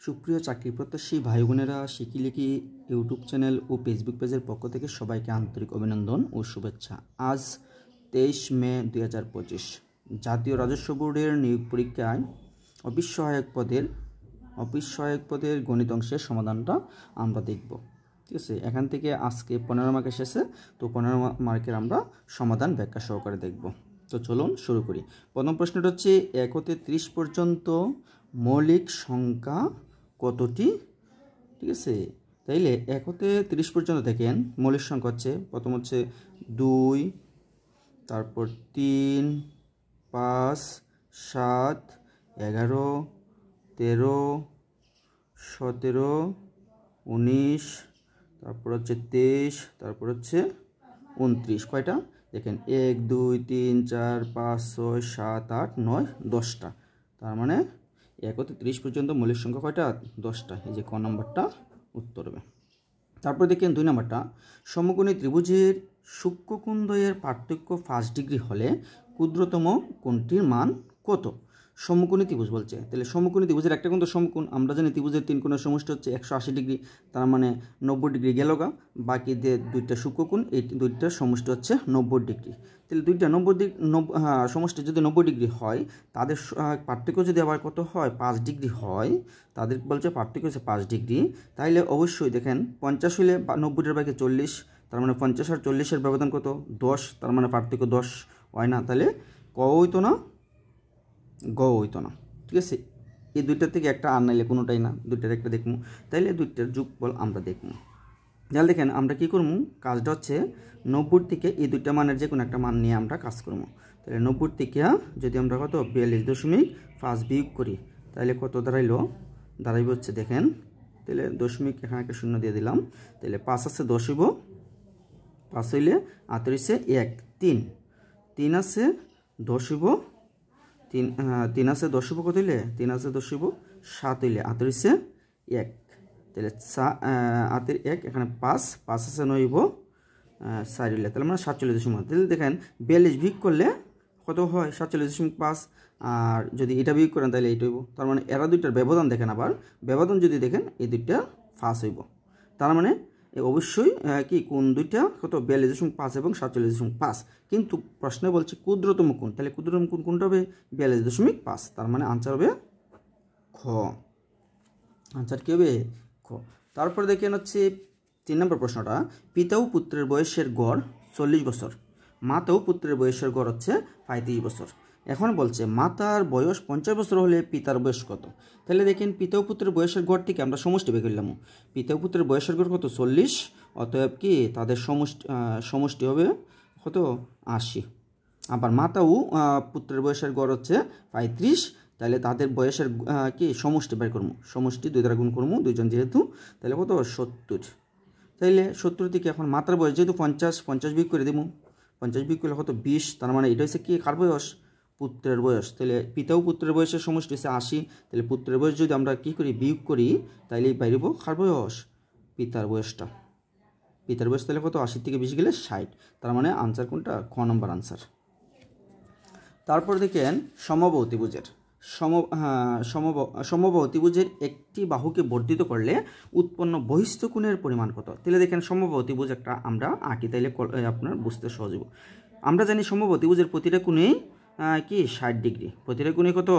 সুপ্রিয় চাকরি প্রত্যাশী ভাই বোনেরা, শিকিলিকি ইউটিউব চ্যানেল ও ফেসবুক পেজের পক্ষ থেকে সবাইকে আন্তরিক অভিনন্দন ও শুভেচ্ছা। আজ 23 মে 2025 জাতীয় রাজস্ব বোর্ডের নিয়োগ পরীক্ষায় অফিস সহায়ক পদের গণিত অংশের সমাধানটা আমরা দেখব। ঠিক আছে, এখান থেকে আজকে 15 মার্ক এসেছে, তো 15 মার্কের আমরা সমাধান ব্যাখ্যা সহকারে দেখব। তো চলুন শুরু করি। প্রথম প্রশ্নটা হচ্ছে 1 হতে 30 পর্যন্ত মৌলিক সংখ্যা কতটি? ঠিক আছে, তাইলে 1 হতে 30 পর্যন্ত দেখেন মৌলিক সংখ্যা হচ্ছে, প্রথম হচ্ছে 2, তারপর 3, 5, 7, 11, 13, 17, 19, তারপর হচ্ছে 23, তারপর হচ্ছে 29। কয়টা দেখেন? 1, 2, 3, 4, 5, 6, 7, 8, 9, 10টা। তার মানে 1 হতে 30 পর্যন্ত মৌলিক সংখ্যা কয়টা? 10টা। এই যে ক নম্বরটা উত্তর হবে। তারপর দেখেন 2 নম্বরটা, সমকোণী ত্রিভুজের সূক্ষ্মকোণদ্বয়ের পার্থক্য 5 ডিগ্রি হলে ক্ষুদ্রতম কোণটির মান কত? সমকোণী ত্রিভুজ বলছে, তাহলে সমকোণী ত্রিভুজের একটা কোণ তো সমকোণ, আমরা জানি ত্রিভুজের 3 কোণের সমষ্টি হচ্ছে 180 ডিগ্রি, তার মানে 90 ডিগ্রি গেল গা। বাকি যে 2টা সূক্ষ্মকোণ, এই 2টার সমষ্টি হচ্ছে 90 ডিগ্রি। তাহলে 2টা 90 ডিগ্রি সমষ্টি যদি 90 ডিগ্রি হয়, তাদের পার্থক্য যদি আবার কত হয়? 5 ডিগ্রি হয়। তাদের বলছে পার্থক্য হচ্ছে 5 ডিগ্রি। তাইলে অবশ্যই দেখেন 50 হলে 90-এর ভাগে 40, তার মানে 50 আর 40-এর ব্যবধান কত? 10, তার মানে পার্থক্য 10 হয় না। তাহলে ক হইতো না, গ হইতো না। ঠিক আছে, এই 2টার থেকে একটা আর নাইলে কোনোটাই না, 2টার একটা দেখবো। তাইলে 2টার যোগফল আমরা দেখবো। তাহলে দেখেন আমরা কি করবো, কাজটা হচ্ছে 90 থেকে এই 2টা মানের যে কোনো একটা মান নিয়ে আমরা কাজ করবো। তাহলে 90 থেকে যদি আমরা কত 42.5 বিয়োগ করি, তাহলে কত দাঁড়াইব হচ্ছে দেখেন, তাহলে দশমিক এখানে একটা শূন্য দিয়ে দিলাম। তাহলে 5 আছে 10 হইব, 5 হইলে 8 হইছে 1, 3 আছে 10 হইব, 3 আছে 10 হইব, কত হইলে 3 আছে 10 হইব 7 হইলে 8 হইছে 1, তাহলে 8 1 এখানে 5 আছে 9 হইব 4 হইলে, তাহলে মানে 47.5। তাহলে দেখেন 42 বিয়োগ করলে কত হয়? 47.5। আর যদি এটা বিয়োগ করেন তাহলে এইটা হইব। তার মানে এরা 2টার ব্যবধান দেখেন, আবার ব্যবধান যদি দেখেন এই 2টা ফাঁস হইব। তার মানে অবশ্যই কি কোন 2টা কত? 42.5 এবং 47.5। কিন্তু প্রশ্নে বলছে ক্ষুদ্রতম কোণ, তাহলে ক্ষুদ্রতম কোণ কোনটা হবে? 42.5। তার মানে আনসার হবে খ। আনসার কি হবে? খ। তারপরে দেখেন হচ্ছে 3 নম্বর প্রশ্নটা, পিতা ও পুত্রের বয়সের গড় 40 বছর, মাতা ও পুত্রের বয়সের গড় হচ্ছে 35 বছর। এখন বলছে মাতার বয়স 50 বছর হলে পিতার বয়স কত? তাহলে দেখেন পিতা ও পুত্রের বয়সের গড় থেকে আমরা সমষ্টি বের করলাম। পিতা ও পুত্রের বয়সের গড় কত? 40, অতএব কি তাদের সমষ্টি হবে কত? 80। আবার মাতা ও পুত্রের বয়সের গড় হচ্ছে 35, তাহলে তাদের বয়সের কি সমষ্টি বের করবো। সমষ্টি 2 দ্বারা গুণ করবো, 2জন যেহেতু, তাহলে কত? 70। তাইলে 70 থেকে এখন মাতার বয়স যেহেতু 50 বিয়োগ করে দেবো। 50 বিয়োগ করলে কত? 20। তার মানে এটা হচ্ছে কি কার বয়স? পুত্রের বয়স। তাহলে পিতা ও পুত্রের বয়সের সমষ্টি হচ্ছে 80। তাহলে পুত্রের বয়স যদি আমরা কি করি? বিয়োগ করি, তাইলে বাইরেব কার বয়স? পিতার বয়সটা। পিতার বয়স তাহলে কত? 80 থেকে 20 গেলে 60। তার মানে আনসার কোনটা? খ নম্বর আনসার। তারপর দেখেন সমবাহু ত্রিভুজের সমবাহু ত্রিভুজের একটি বাহুকে বর্ধিত করলে উৎপন্ন বহিস্থ কোণের পরিমাণ কত? তাহলে দেখেন সমবাহু ত্রিভুজ একটা আমরা আঁকি, তাইলে আপনার বুঝতে সহজ হবে। আমরা জানি সমবাহু ত্রিভুজের প্রতিটা কোণে কি 60 ডিগ্রি, প্রতিটা কোণে কত?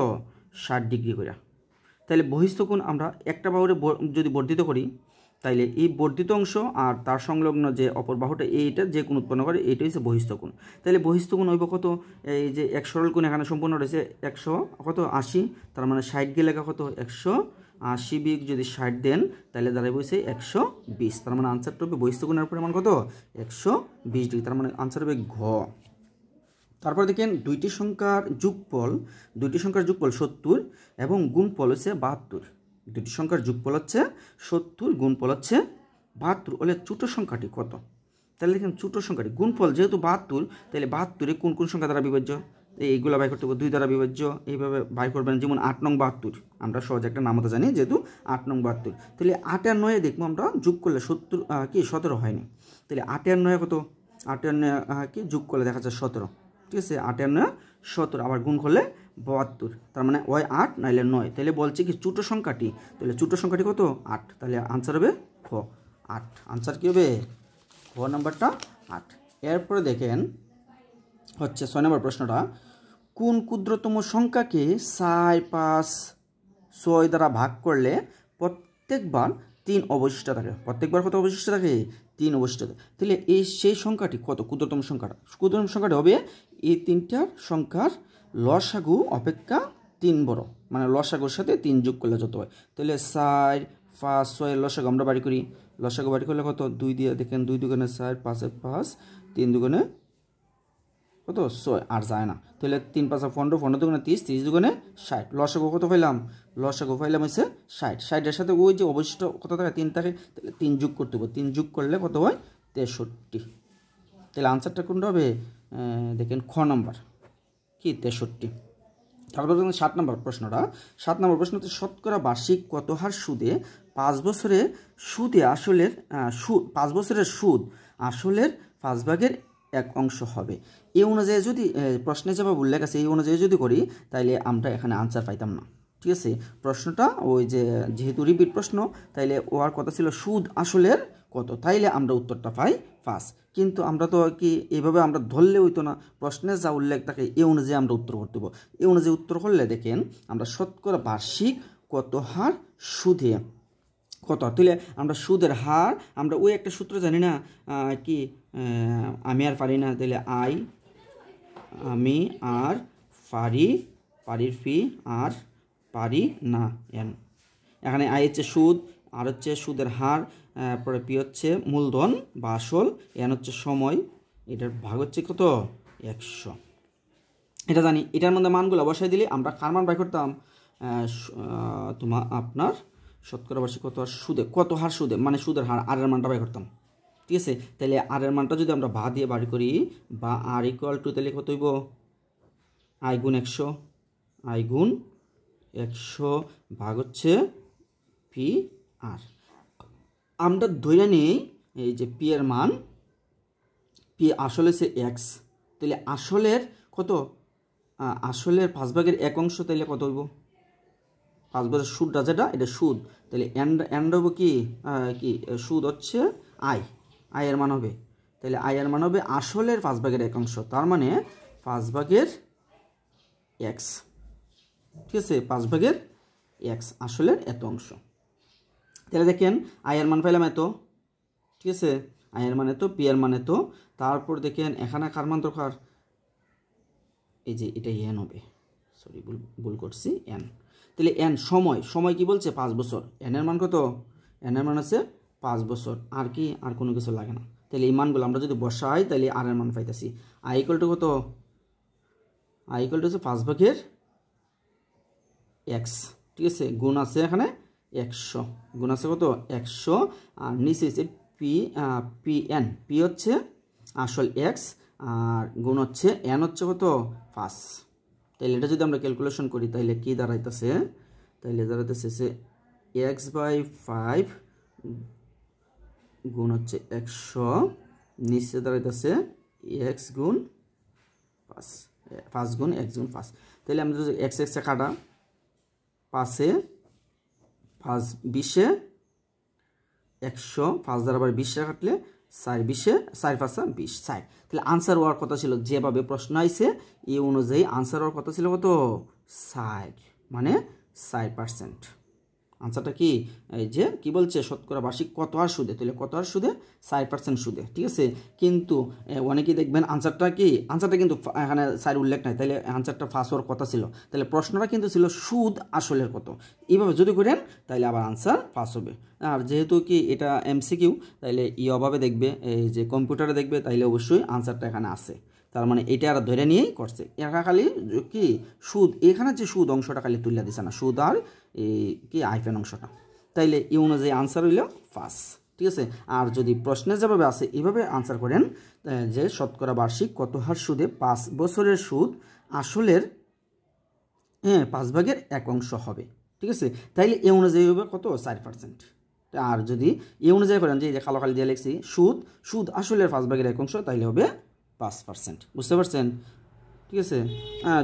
60 ডিগ্রি করে। তাহলে বহিস্থ কোণ আমরা একটা বাহুরে যদি বর্ধিত করি, তাইলে এই বর্ধিত অংশ আর তার সংলগ্ন যে অপর বাহুটা, এইটা যে কোণ উৎপন্ন করে, এইটা হচ্ছে বহিস্থ কোণ। তাহলে বহিস্থ কোণ হইব কত? এই যে এক সরল কোণ এখানে সম্পূর্ণ রয়েছে 180, তার মানে 60 গেলে কত? 180 বিয়োগ যদি 60 দেন, তাহলে দাঁড়াইব হচ্ছে 120। তার মানে আনসারটা হবে বহিস্থ কোণের পরিমাণ কত? 120 ডিগ্রি। তার মানে আনসার হবে ঘ। তারপর দেখেন দুইটি সংখ্যার যোগফল 70 এবং গুণফল হচ্ছে 72। দুটি সংখ্যার যোগফল হচ্ছে 70, গুণফল হচ্ছে 72, হলে ছোট সংখ্যাটি কত? তাহলে দেখেন ছোট সংখ্যাটি গুণফল যেহেতু 72, তাহলে 72 কোন কোন সংখ্যা দ্বারা বিভাজ্য? এইগুলো বাই করতে হবে, 2 দ্বারা বিভাজ্য। এইভাবে বাই করবেন, যেমন 8 নং 72, আমরা সহজে একটা নামতা জানি যেহেতু 8 নং 72। তাহলে 8 আর 9 দেখবো আমরা যোগ করলে 17 হয়নি। তাহলে 8 আর 9 কত? 8 আর 9 কি যোগ করলে দেখা যায় 17। ঠিক আছে, 8 আর 9 70, আবার গুণ করলে 72, তার মানে ওই 8 নাইলে 9। তাহলে বলছে কি ছোটো সংখ্যাটি, তাহলে ছোটো সংখ্যাটি কত 8, তাহলে আনসার হবে খ 8। আনসার কী হবে খ নাম্বারটা 8। এরপরে দেখেন হচ্ছে 6 নম্বর প্রশ্নটা, কোন ক্ষুদ্রতম সংখ্যাকে 4, 5, 6 দ্বারা ভাগ করলে প্রত্যেকবার 3 অবশিষ্ট থাকে? প্রত্যেকবার কত অবশিষ্ট থাকে? 3 অবশিষ্ট থাকে। তাহলে এই সেই সংখ্যাটি কত? ক্ষুদ্রতম সংখ্যাটা, ক্ষুদ্রতম সংখ্যাটা হবে এই তিনটার সংখ্যার লসাগু অপেক্ষা 3 বড়, মানে লসাগুর সাথে 3 যোগ করলে যত হয়। তাহলে 4, 5, 6 এর লসাগু আমরা বাড়ি করি, লসাগু বাড়ি করলে কত? 2 দিয়ে দেখেন, 2 দুগুণে 4, 5 এর 5, 3 দুগুণে কত? 6, আর যায় না। তাহলে 3 5 15, 15 দুগুণে 30, 30 দুগুণে 60। লসাগু কত পাইলাম? লসাগু পাইলাম হচ্ছে 60। 60 এর সাথে ওই যে অবশিষ্ট কত থাকে? 3 থাকে, তাহলে 3 যোগ করতে হবে। 3 যোগ করলে কত হয়? 63। তাহলে আনসারটা কোনটা হবে? দেখেন খ নম্বর কি 63। তারপর 7 নম্বর প্রশ্নটা, 7 নম্বর প্রশ্নতে শতকরা বার্ষিক কত হার সুদে 5 বছরের সুদে আসলের 5 বছরের সুদ আসলের 5 ভাগের 1 অংশ হবে? এই অনুযায়ী যদি প্রশ্নে জবাব উল্লেখ আছে, এই অনুযায়ী যদি করি তাইলে আমরা এখানে আনসার পাইতাম না। ঠিক আছে, প্রশ্নটা ওই যে যেহেতু রিপিট প্রশ্ন, তাইলে ওর কথা ছিল সুদ আসলের কত, তাইলে আমরা উত্তরটা পাই 5। কিন্তু আমরা তো কি এইভাবে আমরা ধরলে হইতো না, প্রশ্নে যা উল্লেখ থাকে এই অনুযায়ী আমরা উত্তর করতে হবে। এই অনুযায়ী উত্তর করলে দেখেন আমরা শতকরা বার্ষিক কত হার সুদে কত, তাহলে আমরা সুদের হার আমরা ওই একটা সূত্র জানি না কি, আমি আর পারি না, তাহলে আমি আর পারি, পারির ফি আর পারি না এন। এখানে আই হচ্ছে সুদ, আর হচ্ছে সুদের হার, পরে পি হচ্ছে মূলধন বা আসল, এন হচ্ছে সময়, এটার ভাগ হচ্ছে কত? 100। এটা জানি, এটার মধ্যে মানগুলো বসাই দিলে আমরা কার মান বাই করতাম? আপনার শতকরা বার্ষিক কত হার সুদে, কত হার সুদে মানে সুদের হার, আর এর মানটা বাই করতাম। ঠিক আছে, তাহলে আর এর মানটা যদি আমরা ভা দিয়ে বাড়ি করি, বা আর ইকুয়াল টু, তাহলে কত হইব? আই গুণ 100, আই গুণ 100 ভাগ হচ্ছে পি আর। আমরা ধরে নিই এই যে পি এর মান, পি আসলে সে এক্স, তাহলে আসলের কত? আসলের 5 ভাগের 1 অংশ, তাইলে কত হইব? 5 ভাগের সুদটা যেটা, এটা সুদ, তাহলে এন্ড হইব কি কি সুদ হচ্ছে আই, আই এর মান হবে, তাহলে আই এর মান হবে আসলের 5 ভাগের 1 অংশ, তার মানে 5 ভাগের এক্স। ঠিক আছে, 5 ভাগের এক্স আসলের এত অংশ। তাহলে দেখেন আই এর মান পাইলাম এত, ঠিক আছে, আই এর মান এত, পি এর মান এত। তারপর দেখেন এখানে কার মান দরকার? এই যে এটা এন হবে, সরি ভুল করছি, এন। তাহলে এন সময় কি বলছে? 5 বছর। এন এর মান কত? এন এর মান আছে 5 বছর, আর কি আর কোনো কিছু লাগে না। তাহলে এই মানগুলো আমরা যদি বসাই তাহলে আর এর মান পাইতেছি। আই ইকুয়াল টু কত? আই ইকুয়াল টু হচ্ছে 5 ভাগের এক্স। ঠিক আছে, গুণ আছে এখানে 100, গুণ আছে কত? 100, আর নিচে হচ্ছে পি এন, পি হচ্ছে আসল এক্স, আর গুণ হচ্ছে এন হচ্ছে কত? 5। তাহলে এটা যদি আমরা ক্যালকুলেশন করি তাহলে কি দাঁড়াইতেছে? তাহলে দাঁড়াইতেছে যে x/5 গুণ হচ্ছে 100, নিচে দাঁড়াইতেছে x গুণ 5, 5 গুণ x গুণ 5। তাহলে আমরা যদি x এ কাটা, 5 20 100, 5 দ্বারা আবার 20 কাটলে 4 20 4 5 20 60। তাহলে আনসার হওয়ার কথা ছিল, যেভাবে প্রশ্ন আইছে এই অনুযায়ী আনসার হওয়ার কথা ছিল কত? 60, মানে 60%। আনসারটা কি? এই যে কি বলছে? শতকরা বার্ষিক কত হার সুদে, তাহলে কত হার সুদে? 60% সুদে। ঠিক আছে, কিন্তু অনেকেই দেখবেন আনসারটা কি, আনসারটা কিন্তু এখানে 4 উল্লেখ নাই, তাহলে আনসারটা ফার্স্ট হওয়ার কথা ছিল। তাহলে প্রশ্নটা কিন্তু ছিল সুদ আসলের কত। এইভাবে যদি করেন তাহলে আবার আনসার ফার্স্ট হবে। আর যেহেতু কি এটা এমসিকিউ, তাহলে অভাবে দেখবে, এই যে কম্পিউটারে দেখবে, তাইলে অবশ্যই আনসারটা এখানে আছে। তার মানে এটা আর ধরে নিয়েই করছে, একা খালি কি সুদ, এখানে যে সুদ অংশটা খালি তুলে দিছে না, সুদ আর এই কি আইফেন অংশটা। তাইলে এই অনুযায়ী আনসার হইল 5। ঠিক আছে, আর যদি প্রশ্নের যেভাবে আছে এইভাবে আনসার করেন যে শতকরা বার্ষিক কত হার সুদে 5 বছরের সুদ আসলের 5 ভাগের 1 অংশ হবে। ঠিক আছে, তাইলে এই অনুযায়ী হবে কত? 4%। আর যদি এই অনুযায়ী করেন যে কালো খালি দিয়ে লিখছি সুদ আসলের 5 ভাগের 1 অংশ, তাইলে হবে 5%। বুঝতে পারছেন? ঠিক আছে।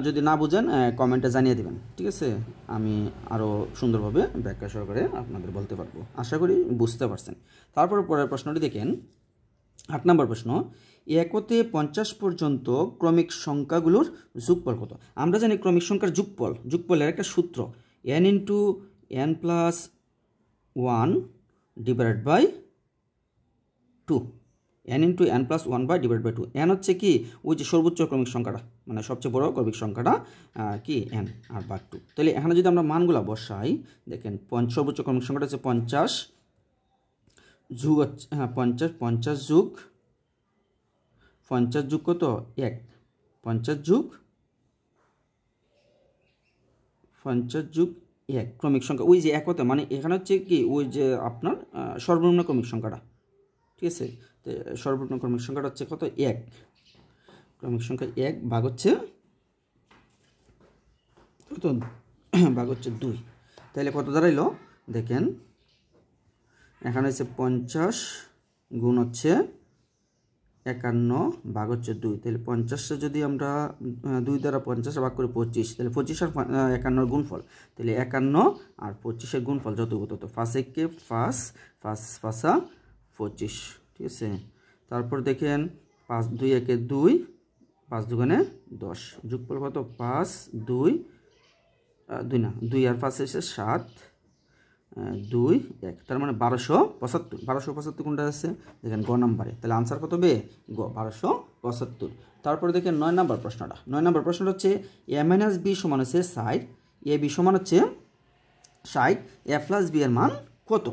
যদি না বুঝেন কমেন্টে জানিয়ে দেবেন, ঠিক আছে, আমি আরও সুন্দরভাবে ব্যাখ্যা সহকারে আপনাদের বলতে পারবো। আশা করি বুঝতে পারছেন। তারপর পরের প্রশ্নটি দেখেন, 8 নম্বর প্রশ্ন, 1 হতে 50 পর্যন্ত ক্রমিক সংখ্যাগুলোর যোগফল কত? আমরা জানি ক্রমিক সংখ্যার যোগফলের একটা সূত্র n × n + 1 divided by 2, n × n + 1 divide by 2। n হচ্ছে কি ওই যে সর্বোচ্চ ক্রমিক সংখ্যাটা, মানে সবচেয়ে বড় ক্রমিক সংখ্যাটা কি n, আর বা 2। তাহলে এখানে যদি আমরা মানগুলো বসাই, দেখেন সর্বোচ্চ ক্রমিক সংখ্যাটা হচ্ছে 50 যোগ হচ্ছে 50 যোগ কত 1, 50 যোগ 1 ক্রমিক সংখ্যা ওই যে 1 হতে, মানে এখানে হচ্ছে কি ওই যে আপনার সর্বনিম্ন ক্রমিক সংখ্যাটা, ঠিক আছে। তো সর্বনিম্ন ক্রমিক সংখ্যাটা হচ্ছে কত 1, ক্রমিক সংখ্যা 1 ভাগ হচ্ছে কত, ভাগ হচ্ছে 2। তাহলে কত দাঁড়াইলো দেখেন, এখানে হচ্ছে 50 গুণ হচ্ছে 51 ভাগ হচ্ছে 2। তাহলে 50 যদি আমরা 2 দ্বারা 50 ভাগ করে 25, তাহলে 25 আর 51 গুণফল, তাহলে 51 আর 25 গুণফল যত তত 5 একে 5, 5 5 25, ঠিক আছে। তারপর দেখেন 5 2 একে 2, 5 দুগুণে 10, যোগফল কত 5 2 2 না 2 আর 5 এসে 7 2 1, তার মানে 1275 কোনটা আছে দেখেন গ নাম্বারে। তাহলে আনসার কত হবে গ 1275। তারপরে দেখেন 9 নম্বর প্রশ্নটা। 9 নম্বর প্রশ্নটা হচ্ছে a - b সমান হচ্ছে 60, ab সমান হচ্ছে 60, a + b এর মান কত?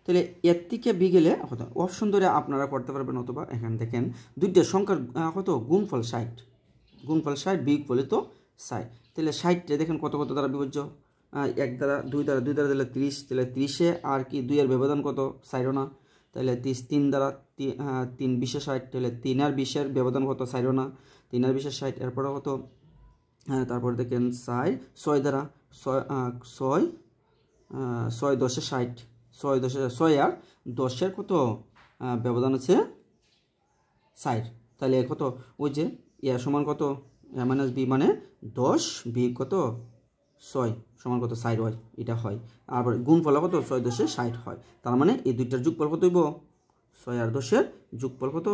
তাহলে এর থেকে বি গেলে কত অপশন ধরে আপনারা করতে পারবেন, অথবা এখানে দেখেন দুইটা সংখ্যার কত গুণফল 60, গুণফল 60 বিয়োগফল তো 60। তাহলে 60টা দেখেন কত কত দ্বারা বিভাজ্য, 1 দ্বারা 2 দ্বারা দিলে 30, তাহলে 30-এ আর কি 2 এর ব্যবধান কত 60 না, তাহলে 3 দ্বারা 3 20-এ 60, তাহলে 3 আর 20 এর ব্যবধান কত 60 না, 3 আর 20-এ 60। এরপরে কত তারপর দেখেন 6 দ্বারা 6 10-এ 60, 6 আর 10-এর কত ব্যবধান হচ্ছে 60। তাহলে কত ওই যে এ সমান কত a - b মানে 10 বিয়োগ কত 6 সমান কত 60 হয়, এটা হয়। আবার গুণফল কত 6 10-এ 60 হয়। তার মানে এই দুইটার যোগফল কত হইব 6 আর 10-এর যোগফল কত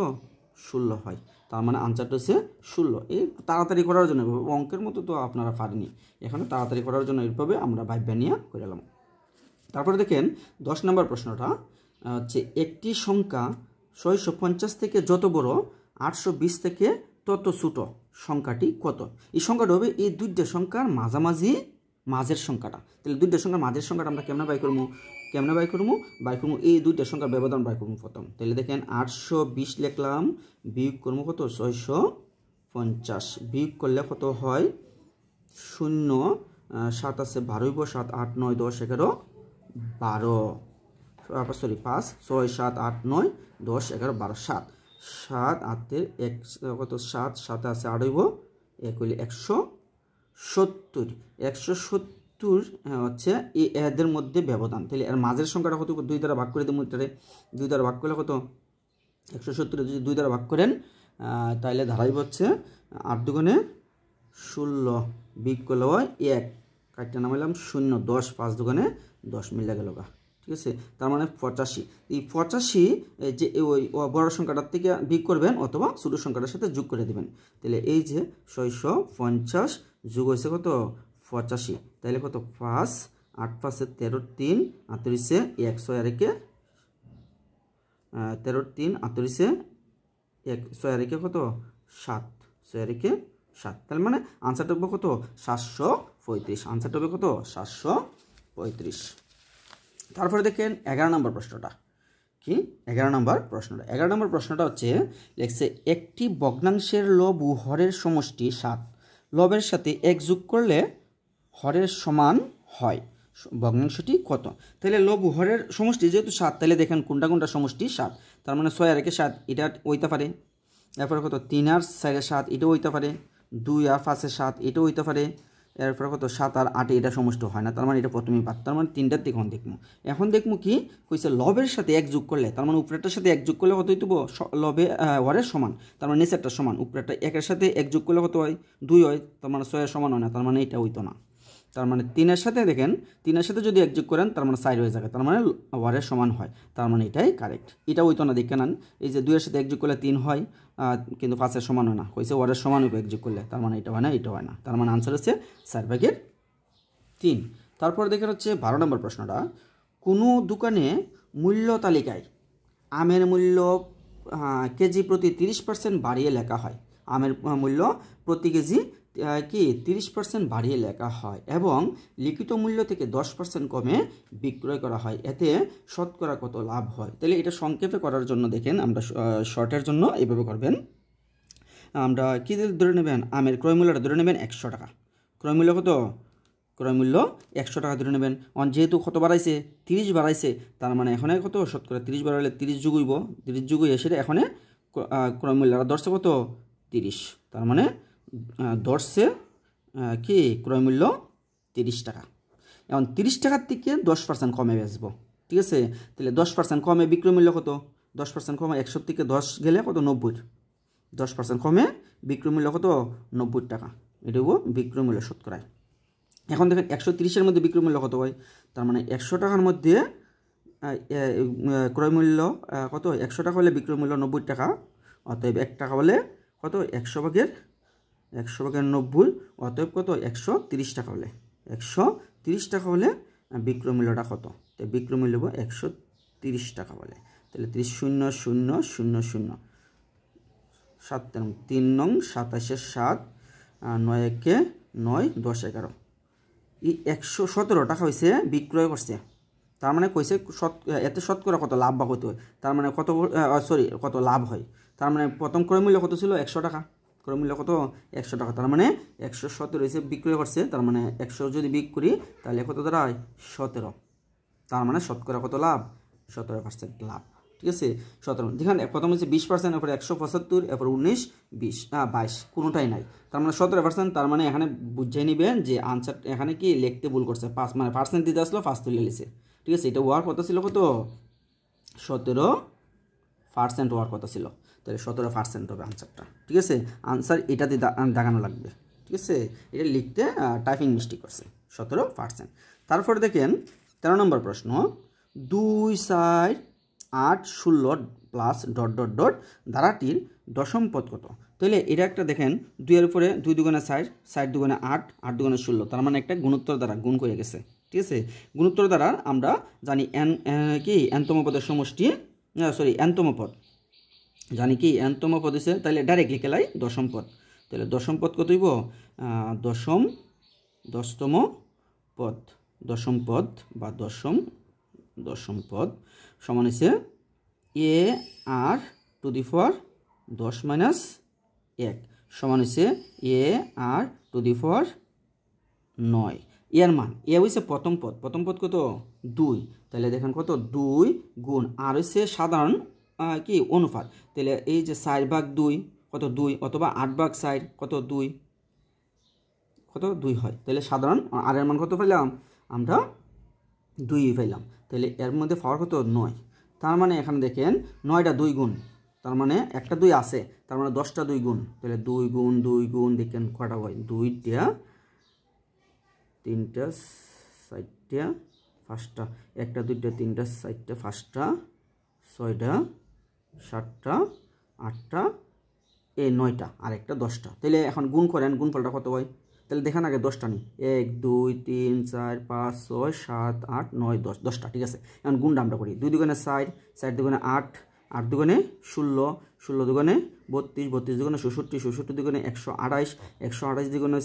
16 হয়। তার মানে আনসারটা হচ্ছে 16। এই তাড়াতাড়ি করার জন্য, অঙ্কের মতো তো আপনারা পারেনি, এখানে তাড়াতাড়ি করার জন্য এইভাবে আমরা ভাইবা নিয়ে করে এলাম। তারপরে দেখেন 10 নম্বর প্রশ্নটা হচ্ছে একটি সংখ্যা 650 থেকে যত বড় 820 থেকে তত ছোট সংখ্যাটি কত? এই সংখ্যাটা হবে এই দুইটা সংখ্যার মাঝের সংখ্যাটা। তাহলে দুইটা সংখ্যার মাঝের সংখ্যাটা আমরা কেমনে বাই করবো এই দুইটা সংখ্যার ব্যবধান বাই করবো প্রথম। তাহলে দেখেন 820 লিখলাম, বিয়োগ করবো কত 650, বিয়োগ করলে কত হয় 0 7 আছে 12 হইব, 7 8 9 10 11 12, সরি 5 6 7 8 9 10 11 12, 7 7 8 1 কত 7 7 আছে 8 হইব, 1 হইলে 170, 170 হচ্ছে এদের মধ্যে ব্যবধান। তাহলে এর মাঝের সংখ্যাটা কত 2 দ্বারা ভাগ করে দেবো, এটারে 2 দ্বারা ভাগ করলে কত 170 যদি 2 দ্বারা ভাগ করেন তাহলে ধারাইব হচ্ছে 8 দুগুণে 16, বিয়োগ করলে হয় 1, কাটটা নামাইলাম 0 10, 5 দুগুণে 10 মিলে গেল গা, ঠিক আছে। তার মানে 85। এই 85 যে ওই বড় সংখ্যাটার থেকে বিয়োগ করবেন অথবা ছোট সংখ্যাটার সাথে যোগ করে দেবেন। তাহলে এই যে 650 যোগ হয়েছে কত 85, তাহলে কত 5 8 5 13 3 38 1 6 আর 1 13 3 38 1 6 আর 1 কত 7, 6 আর 1 7। তাহলে মানে আনসারটা হবে কত 735, আনসারটা হবে কত 735। তারপরে দেখেন 11 নম্বর প্রশ্নটা কি, 11 নম্বর প্রশ্নটা হচ্ছে লেখছে একটি ভগ্নাংশের লব ও হরের সমষ্টি 7, লবের সাথে 1 যোগ করলে হরের সমান হয়, ভগ্নাংশটি কত? তাহলে লব ও হরের সমষ্টি যেহেতু 7, তাহলে দেখেন কোনটা সমষ্টি 7, তার মানে 6 আর 1 7 এটা হইতে পারে, এরপরে কত 3 আর 4 7 এটাও হইতে পারে, 2 আর 5 7 এটাও হইতে পারে, এরপরে কত 7 আর 8 এটা সমষ্টি হয় না, তার মানে এটা প্রথমেই বাদ, তার মানে 3টার থেকে এখন দেখবো কি কইছে লবের সাথে 1 যোগ করলে, তার মানে উপরেরটার সাথে 1 যোগ করলে কত হইতো লবে হরের সমান, তার মানে নিচেরটা সমান, উপরেরটা 1 সাথে 1 যোগ করলে কত হয় 2 হয়, তার মানে 6 এর সমান হয় না, তার মানে এটা হইতো না। তার মানে 3 সাথে দেখেন 3 সাথে যদি 1 যোগ করেন তার মানে 4 হয়ে যাবে, তার মানে হরের সমান হয়, তার মানে এটাই কারেক্ট। এটা হইতো না দেখে নেন, এই যে 2 সাথে 1 যোগ করলে 3 হয়, কিন্তু 5 এর সমান হয় না, কইছে হরের সমান হবে 1 যোগ করলে, তার মানে এটা হয় না, এটা হয় না, তার মানে আনসার হচ্ছে 4/3। তারপর দেখেন হচ্ছে 12 নম্বর প্রশ্নটা, কোনো দোকানে মূল্য তালিকায় আমের মূল্য কেজি প্রতি 30% বাড়িয়ে লেখা হয়, আমের মূল্য প্রতি কেজি কি 30% বাড়িয়ে লেখা হয় এবং লিখিত মূল্য থেকে 10% কমে বিক্রয় করা হয়, এতে শতকরা কত লাভ হয়? তাহলে এটা সংক্ষেপে করার জন্য দেখেন আমরা শর্টের জন্য এইভাবে করবেন, আমরা কী ধরে নেবেন, আমের ক্রয় মূল্যটা ধরে নেবেন 100 টাকা, ক্রয় মূল্য কত, ক্রয় মূল্য 100 টাকা ধরে নেবেন। যেহেতু কত বাড়াইছে 30 বাড়াইছে, তার মানে এখানে কত শতকরা 30 বাড়াইলে 30 যোগ হইব, 30 যোগ হয়ে সেটা এখানে ক্রয় মূল্যটা ধরছে কত 30, তার মানে ধরছে কি ক্রয় মূল্য 30 টাকা। এখন 30 টাকার থেকে 10% কমে বেচবো, ঠিক আছে, তাহলে 10% কমে বিক্রয় মূল্য কত, 10% কমে 100 থেকে 10 গেলে কত 90, 10% কমে বিক্রয় মূল্য কত 90 টাকা, এটা হবো বিক্রয় মূল্য শতকরায়। এখন দেখেন 130-এর মধ্যে বিক্রয় মূল্য কত হয়, তার মানে 100 টাকার মধ্যে ক্রয় মূল্য কত, 100 টাকা হলে বিক্রয় মূল্য 90 টাকা, অতএব 1 টাকা হলে কত 100 ভাগের 90, অতএব কত 130 টাকা হলে 130 টাকা হলে বিক্রয় মূল্যটা কত, তাই বিক্রয় মূল্য 130 টাকা বলে, তাহলে 30,000,000 7 3 নং 27 7 9 1 9 10 11, এই 117 টাকা হয়েছে বিক্রয় করছে, তার মানে কইছে এতে শতকরা কত লাভ বা হতে হয়, তার মানে কত কত লাভ হয়, তার মানে প্রথম ক্রয় মূল্য কত ছিল 100 টাকা, ক্রয় মূল্য কত 100 টাকা, তার মানে 117 হয়েছে বিক্রয় করছে, তার মানে 100 যদি বিক্রি করি তাহলে কত দাঁড়ায় 17, তার মানে শতকরা কত লাভ 17% লাভ, ঠিক আছে 17। যেখানে প্রথম হচ্ছে 20%, এরপরে 175, এরপর 19 20 22 কোনোটাই নাই, তার মানে 17%, তার মানে এখানে বুঝে নেবেন যে আনসার এখানে কি লিখতে ভুল করছে, 5 মানে পার্সেন্ট দিতে আসলো 5 তুলে লিখছে, ঠিক আছে, এটা ওয়ার কথা ছিল কত 17% ওয়ার কথা ছিল, তাহলে 17% হবে আনসারটা, ঠিক আছে, আনসার এটাতে দাগানো লাগবে, ঠিক আছে, এটা লিখতে টাইপিং মিস্টেক করছে 17%। তারপর দেখেন 13 নম্বর প্রশ্ন, 2 4 8 16 প্লাস ... ধারাটির দশম পদ কত? তাহলে এটা একটা দেখেন 2 এর উপরে 2 দুগুণে 4, 4 দুগুণে 8, 8 দুগুণে 16, তার মানে একটা গুণোত্তর দ্বারা গুণ করে গেছে, ঠিক আছে, গুণোত্তর দ্বারা আমরা জানি কি nতম পদের সমষ্টি, nতম পদ জানি কি nতম পদ হচ্ছে, তাহলে ডাইরেক্টলি কেলাই দশম পদ, তাহলে দশম পদ কত হইব, দশতম পদ, দশম পদ বা দশম পদ সমান হচ্ছে a r⁻10 - 1 সমান হচ্ছে a r⁻9, এর মান এ হচ্ছে প্রথম পদ কত 2, তাহলে দেখেন কত 2 গুণ আর হচ্ছে সাধারণ কি অনুপাত, তাহলে এই যে 4/2 কত 2, অথবা 8/4 কত 2, কত 2 হয়, তাহলে সাধারণ আর এর মান কত পেলাম আমরা 2 পেলাম, তাহলে এর মধ্যে পাওয়ার কত 9, তার মানে এখানে দেখেন 9টা 2 গুণ, তার মানে একটা 2 আছে, তার মানে 10টা 2 গুণ, তাহলে 2 গুণ দেখেন কটা হয় 2টা 3টা 4টা 5টা, একটা 2টা 3টা 4টা 5টা 6টা 7টা 8টা এই 9টা আর একটা 10টা, তাহলে এখন গুণ করেন গুণফলটা কত হয়, তাহলে দেখেন আগে 10টা নিই 1 2 3 4 5 6 7 8 9 10, 10টা, ঠিক আছে, এখন গুণটা আমরা করি 2 দুগুণে 4, 4 দুগুণে 8, 8 দুগুণে 16, 16 দুগুণে 32, 32 দুগুণে 66, 66 দুগুণে 128, 128 দুগুণে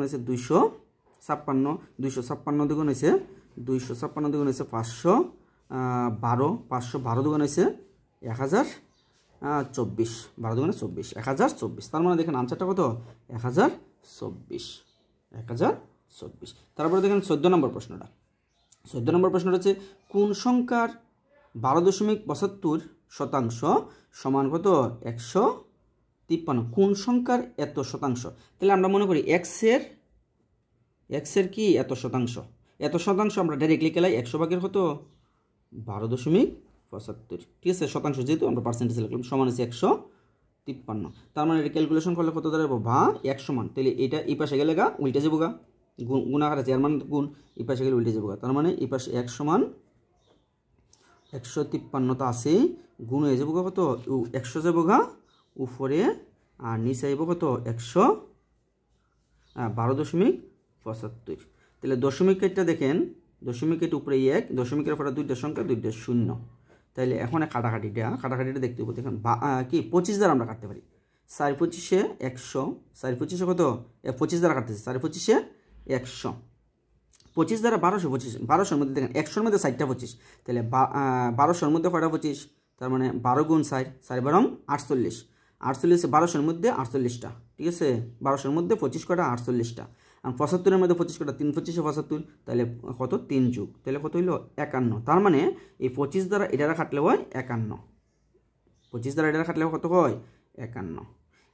হচ্ছে 256, 256 দুগুণ হচ্ছে 256 দুগুণ হচ্ছে 512, 512 দুগুণ হচ্ছে 1024, 12 দুগুণে 24, 1024, তার মানে দেখেন আনসারটা কত 1024। তারপরে দেখেন 14 নম্বর প্রশ্নটা, 14 নম্বর প্রশ্নটা হচ্ছে কোন সংখ্যার 12.75% সমান কত 53 কোন সংখ্যার এত শতাংশ? তাহলে আমরা মনে করি x এর কি এত শতাংশ আমরা ডাইরেক্টলি কেলাই 100 ভাগের কত 12.75, ঠিক আছে। শতাংশ যেহেতু আমরা পার্সেন্টেজ লিখলাম, সমান হচ্ছে 153। তার মানে এটা ক্যালকুলেশন করলে কত দাঁড়াবো বা 1 সমান, তাহলে এটা এই পাশে গেলে উল্টে যাবো গুণাকার আছে, এর মানে গুণ, এই পাশে গেলে উল্টে যাবো। তার মানে এই পাশে 1 সমান 153 তো আছে, গুণ হয়ে যাবো কত 100 যাবো উপরে, আর নিচে যাবো কত 112.75। তাহলে দশমিক এটা দেখেন, দশমিক এটা উপরে 1, দশমিকের পরে দুইটা সংখ্যা, দুইটা শূন্য। তাহলে এখন কাটাকাটিটা দেখতে হবে। দেখেন কি 25 দ্বারা আমরা কাটতে পারি। 4 25 100, 4 25 কত 25 দ্বারা কাটতেছি, 4 25 100, 25 দ্বারা 1225, 1200-র মধ্যে দেখেন 100-র মধ্যে 4টা 25, তাহলে 1200-র মধ্যে কয়টা 25, তার মানে 12 গুণ 4, 4 12 48, 48 1200-র মধ্যে 48টা, ঠিক আছে। 1200-র মধ্যে 25 কটা 48টা, আর 75-এর মধ্যে 25 কটা 3 25 75, তাহলে কত 3 যোগ, তাহলে কত হইল 51। তার মানে এই 25 দ্বারা এটা কাটলে হয় 51, 25 দ্বারা এটা কাটলে কত হয় 51।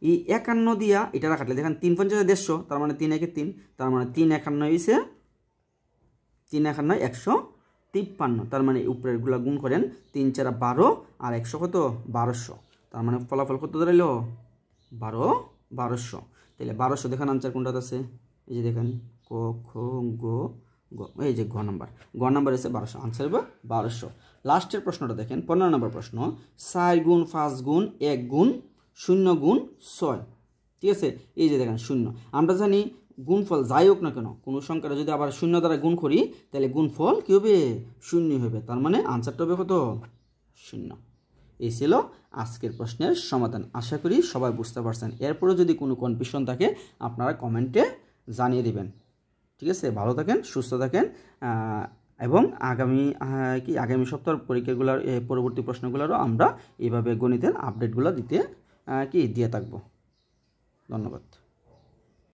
এই 51 দিয়া এটা কাটলে দেখেন 3 50 150, তার মানে 3 1 3, তার মানে 3 51 হইছে 3 51 153। তার মানে উপরের গুলা গুণ করেন, 3 4 12 আর 100 কত 1200, তার মানে ফলাফল কত দাঁড়াইলো 1200। তাহলে 1200 দেখেন আনসার কোনটা আছে, এই যে দেখেন ক খ গ গ, এই যে গ নাম্বার আছে 1200, আনসার হবে 1200। লাস্টের প্রশ্নটা দেখেন 15 নম্বর প্রশ্ন, 4 গুণ 5 গুণ 1 গুণ 0 গুণ 6, ঠিক আছে। এই যে দেখেন 0, আমরা জানি গুণফল যাই হোক না কেন কোনো সংখ্যাটা যদি আবার 0 দ্বারা গুণ করি তাহলে গুণফল কি হবে 0 হবে, তার মানে আনসারটা হবে কত 0। এই ছিল আজকের প্রশ্নের সমাধান। আশা করি সবাই বুঝতে পারছেন। এরপরে যদি কোনো কনফিউশন থাকে আপনারা কমেন্টে জানিয়ে দিবেন, ঠিক আছে। ভালো থাকেন, সুস্থ থাকেন, এবং আগামী সপ্তাহের পরীক্ষাগুলোর পরবর্তী প্রশ্নগুলোরও আমরা এইভাবে গণিতের আপডেটগুলো দিয়ে থাকবো। ধন্যবাদ।